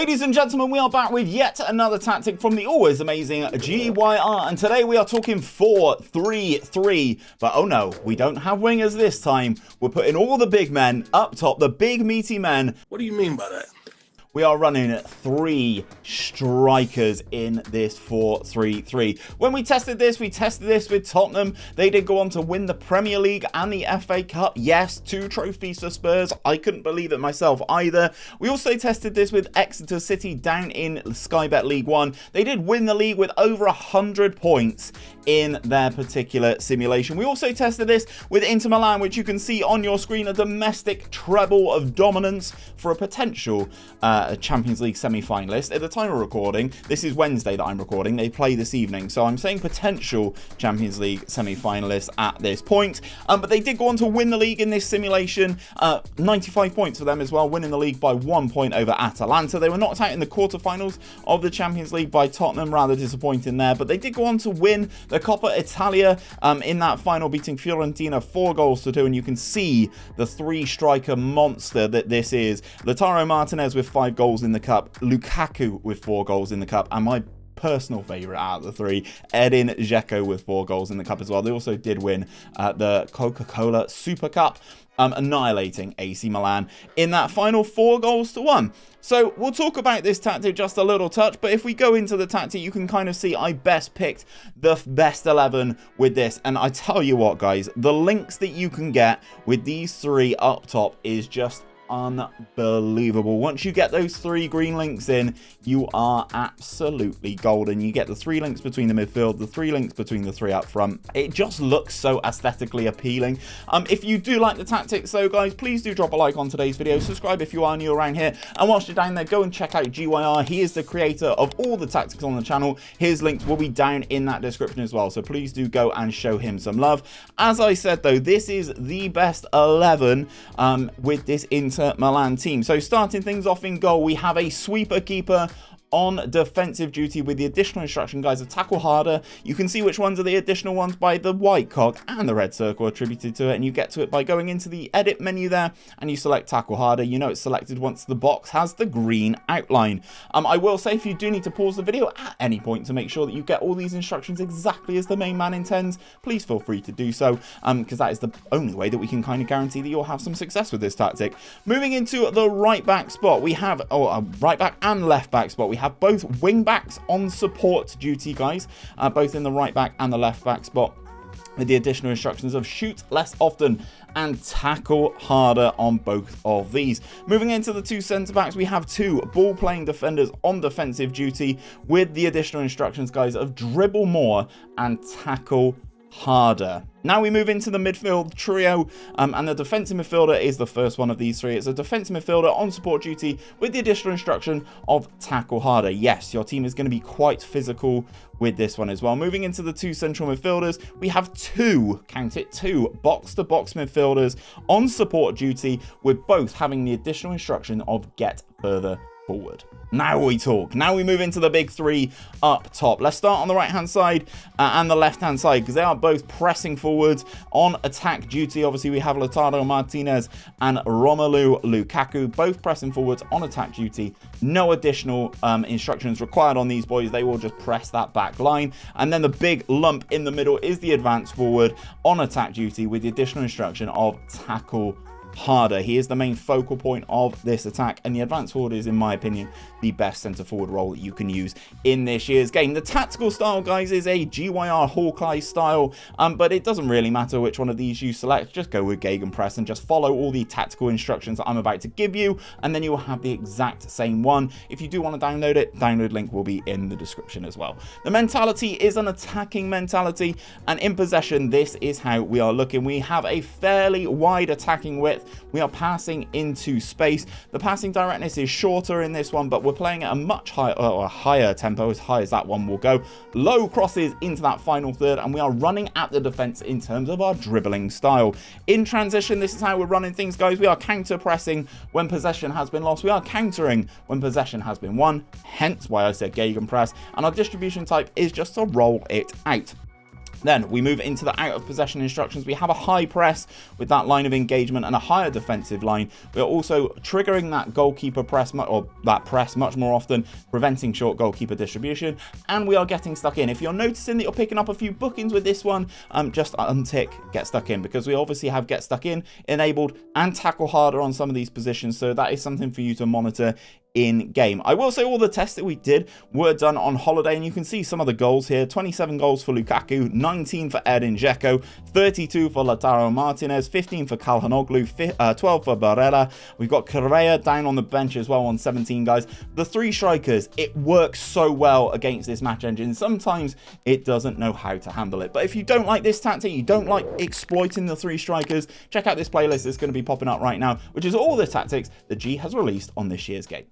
Ladies and gentlemen, we are back with yet another tactic from the always amazing GYR, and today we are talking 4-3-3, but oh no, we don't have wingers this time. We're putting all the big men up top, the big meaty men. What do you mean by that? We are running 3 strikers in this 4-3-3. When we tested this with Tottenham. They did go on to win the Premier League and the FA Cup. Yes, 2 trophies for Spurs. I couldn't believe it myself either. We also tested this with Exeter City down in Sky Bet League 1. They did win the league with over 100 points in their particular simulation. We also tested this with Inter Milan, which you can see on your screen, a domestic treble of dominance for a potential Champions League semi-finalist. At the time of recording, this is Wednesday that I'm recording, they play this evening, so I'm saying potential Champions League semi-finalist at this point, but they did go on to win the league in this simulation, 95 points for them as well, winning the league by 1 point over Atalanta. They were knocked out in the quarterfinals of the Champions League by Tottenham, rather disappointing there, but they did go on to win the Coppa Italia in that final, beating Fiorentina 4-2, and you can see the 3-striker monster that this is. Lautaro Martinez with 5 goals in the cup, Lukaku with 4 goals in the cup, and my personal favourite out of the 3, Edin Dzeko with 4 goals in the cup as well. They also did win the Coca-Cola Super Cup, annihilating AC Milan in that final 4-1. So we'll talk about this tactic just a little touch, but if we go into the tactic, you can kind of see I best picked the best 11 with this. And I tell you what, guys, the links that you can get with these 3 up top is just unbelievable. Once you get those 3 green links in, you are absolutely golden. You get the 3 links between the midfield, the 3 links between the 3 up front. It just looks so aesthetically appealing. If you do like the tactics though, guys, please do drop a like on today's video, subscribe if you are new around here, and whilst you're down there, go and check out GYR. He is the creator of all the tactics on the channel. His links will be down in that description as well, so please do go and show him some love. As I said though, this is the best 11 with this Inter Milan team. So starting things off in goal, we have a sweeper keeper on defensive duty with the additional instruction, guys, of tackle harder. You can see which ones are the additional ones by the white cog and the red circle attributed to it, and you get to it by going into the edit menu there and you select tackle harder. You know it's selected once the box has the green outline. I will say, if you do need to pause the video at any point to make sure that you get all these instructions exactly as the main man intends, please feel free to do so, because that is the only way that we can kind of guarantee that you'll have some success with this tactic. Moving into the right back spot, we have right back and left back spot. We have both wing backs on support duty, guys, both in the right back and the left back spot, with the additional instructions of shoot less often and tackle harder on both of these. Moving into the 2 centre backs, we have 2 ball playing defenders on defensive duty with the additional instructions, guys, of dribble more and tackle harder. Now we move into the midfield trio, and the defensive midfielder is the first one of these 3. It's a defensive midfielder on support duty with the additional instruction of tackle harder. Yes, your team is going to be quite physical with this one as well. Moving into the 2 central midfielders, we have 2, count it, 2 box-to-box midfielders on support duty, with both having the additional instruction of get further forward. Now we talk. Now we move into the big 3 up top. Let's start on the right hand side and the left hand side, because they are both pressing forwards on attack duty. Obviously we have Lautaro Martinez and Romelu Lukaku both pressing forwards on attack duty. No additional instructions required on these boys. They will just press that back line, and then the big lump in the middle is the advanced forward on attack duty with the additional instruction of tackle harder. He is the main focal point of this attack, and the advanced forward is, in my opinion, the best centre forward role that you can use in this year's game. The tactical style, guys, is a GYR Hawkeye style, but it doesn't really matter which one of these you select. Just go with Gegenpress and just follow all the tactical instructions that I'm about to give you, and then you will have the exact same one. If you do want to download it, download link will be in the description as well. The mentality is an attacking mentality, and in possession, this is how we are looking. We have a fairly wide attacking width. We are passing into space. The passing directness is shorter in this one, but we're playing at a much higher tempo, as high as that one will go. Low crosses into that final third, and we are running at the defense in terms of our dribbling style. In transition, this is how we're running things, guys. We are counter pressing when possession has been lost. We are countering when possession has been won, hence why I said Gegenpress, and our distribution type is just to roll it out. Then we move into the out of possession instructions. We have a high press with that line of engagement and a higher defensive line. We are also triggering that goalkeeper press, or that press much more often, preventing short goalkeeper distribution, and we are getting stuck in. If you're noticing that you're picking up a few bookings with this one, just untick get stuck in, because we obviously have get stuck in enabled and tackle harder on some of these positions, so that is something for you to monitor in game. I will say all the tests that we did were done on holiday, and you can see some of the goals here. 27 goals for Lukaku, 19 for Edin Dzeko, 32 for Lautaro Martinez, 15 for Calhanoglu, 12 for Barella. We've got Correa down on the bench as well on 17 guys. The three strikers, it works so well against this match engine. Sometimes it doesn't know how to handle it. But if you don't like this tactic, you don't like exploiting the three strikers, check out this playlist that's going to be popping up right now, which is all the tactics that G has released on this year's game.